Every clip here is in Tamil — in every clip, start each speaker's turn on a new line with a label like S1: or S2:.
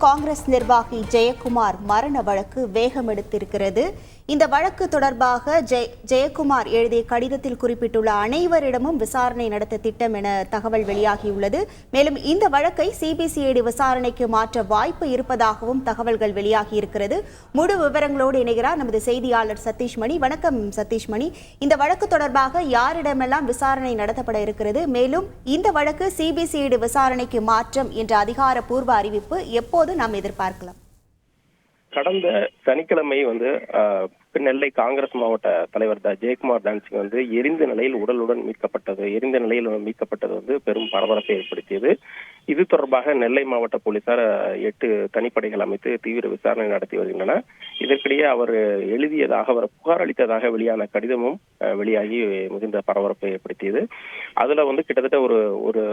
S1: காங்கிரஸ் நிர்வாகி ஜெயக்குமார் மரண வழக்கு வேகம் எடுத்திருக்கிறது. இந்த வழக்கு தொடர்பாக ஜெயக்குமார் எழுதிய கடிதத்தில் குறிப்பிட்டுள்ள அனைவரிடமும் விசாரணை நடத்த திட்டம் என தகவல் வெளியாகியுள்ளது. மேலும் இந்த வழக்கை சிபிசிஐடி விசாரணைக்கு மாற்ற வாய்ப்பு இருப்பதாகவும் தகவல்கள் வெளியாகியிருக்கிறது. முழு விவரங்களோடு இணைகிறார் நமது செய்தியாளர் சதீஷ்மணி. வணக்கம் சதீஷ்மணி. இந்த வழக்கு தொடர்பாக யாரிடமெல்லாம் விசாரணை நடத்தப்பட இருக்கிறது? மேலும் இந்த வழக்கு சிபிசிஐடி விசாரணைக்கு மாற்றம் என்ற அதிகாரப்பூர்வ அறிவிப்பு எப்போது நாம் எதிர்பார்க்கலாம்?
S2: கடந்த சனிக்கிழமை நெல்லை காங்கிரஸ் மாவட்ட தலைவர் ஜெயக்குமார் டான்சிங் எரிந்த நிலையில் உடலுடன் மீட்கப்பட்டது பெரும் பரபரப்பை ஏற்படுத்தியது. இது தொடர்பாக நெல்லை மாவட்ட போலீசார் 8 தனிப்படைகள் அமைத்து தீவிர விசாரணை நடத்தி வருகின்றன. இதற்கிடையே அவர் புகார் அளித்ததாக வெளியான கடிதமும் வெளியாகி மிகுந்த பரபரப்பை ஏற்படுத்தியது. அதுல கிட்டத்தட்ட ஒரு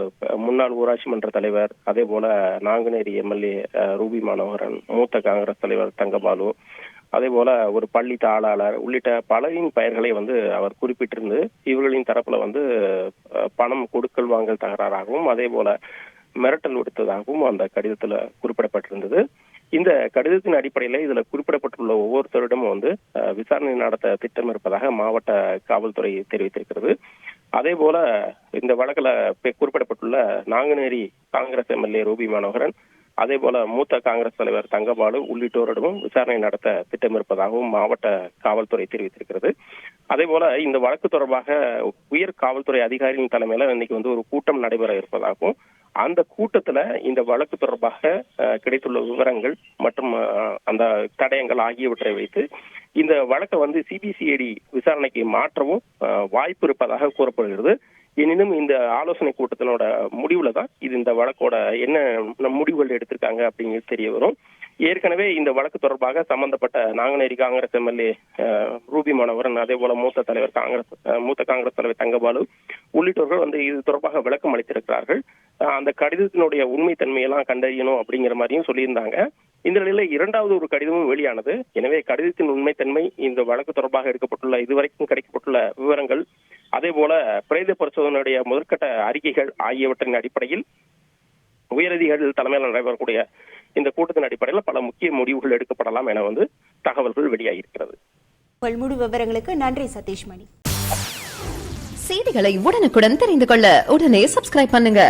S2: முன்னாள் ஊராட்சி மன்ற தலைவர், அதே போல நாங்குநேரி எம்எல்ஏ ரூபி மனோகரன், மூத்த காங்கிரஸ் தலைவர் தங்கபாலு, அதே போல ஒரு பள்ளி தாளாளர் உள்ளிட்ட பலரின் பெயர்களை அவர் குறிப்பிட்டிருந்து இவர்களின் தரப்புல பணம் கொடுக்கல் வாங்கல் தகராறாகவும் அதே போல மிரட்டல் விடுத்ததாகவும் அந்த கடிதத்துல குறிப்பிடப்பட்டிருந்தது. இந்த கடிதத்தின் அடிப்படையில இதுல குறிப்பிடப்பட்டுள்ள ஒவ்வொருத்தரிடமும் விசாரணை நடத்த திட்டம் இருப்பதாக மாவட்ட காவல்துறை தெரிவித்திருக்கிறது. அதே போல இந்த வழக்குல குறிப்பிடப்பட்டுள்ள நாங்குநேரி காங்கிரஸ் எம்எல்ஏ ரூபி மனோகரன், அதே போல மூத்த காங்கிரஸ் தலைவர் தங்கபாலு உள்ளிட்டோரிடமும் விசாரணை நடத்த திட்டம் இருப்பதாகவும் மாவட்ட காவல்துறை தெரிவித்திருக்கிறது. அதே போல இந்த வழக்கு தொடர்பாக உயர் காவல்துறை அதிகாரிகளின் தலைமையில இன்னைக்கு ஒரு கூட்டம் நடைபெற இருப்பதாகவும், அந்த கூட்டத்துல இந்த வழக்கு தொடர்பாக கிடைத்துள்ள விவரங்கள் மற்றும் அந்த தடயங்கள் ஆகியவற்றை வைத்து இந்த வழக்கை சிபிசிஐடி விசாரணைக்கு மாற்றவும் வாய்ப்பு இருப்பதாக கூறப்படுகிறது. எனினும் இந்த ஆலோசனை கூட்டத்தினோட முடிவுல தான் இந்த வழக்கோட என்ன முடிவுகள் எடுத்திருக்காங்க அப்படிங்கிறது தெரிய வரும். ஏற்கனவே இந்த வழக்கு தொடர்பாக சம்பந்தப்பட்ட நாங்குநேரி காங்கிரஸ் எம்எல்ஏ ரூபி மனோகரன், அதே போல மூத்த காங்கிரஸ் தலைவர் தங்கபாலு உள்ளிட்டோர்கள் இது தொடர்பாக விளக்கம் அளித்திருக்கிறார்கள். அந்த கடிதத்தினுடைய உண்மைத்தன்மையெல்லாம் கண்டறியணும் அப்படிங்கிற மாதிரியும் சொல்லியிருந்தாங்க. இந்த நிலையில இரண்டாவது ஒரு கடிதமும் வெளியானது. எனவே கடிதத்தின் உண்மைத்தன்மை, இந்த வழக்கு தொடர்பாக எடுக்கப்பட்டுள்ள இதுவரைக்கும் கிடைக்கப்பட்டுள்ள விவரங்கள், அதே போல பிரேத பரிசோதனையுடைய முதற்கட்ட அறிக்கைகள் ஆகியவற்றின் அடிப்படையில் உயரதிகாரிகள் தலைமையில் நடைபெறக்கூடிய இந்த கூட்டத்தின் அடிப்படையில் பல முக்கிய முடிவுகள் எடுக்கப்படலாம் என தகவல்கள் வெளியாகியிருக்கிறது.
S1: முழு விவரங்களுக்கு நன்றி சதீஷ்மணி.
S3: செய்திகளை உடனுக்குடன் தெரிந்து கொள்ள உடனே சப்ஸ்கிரைப் பண்ணுங்க.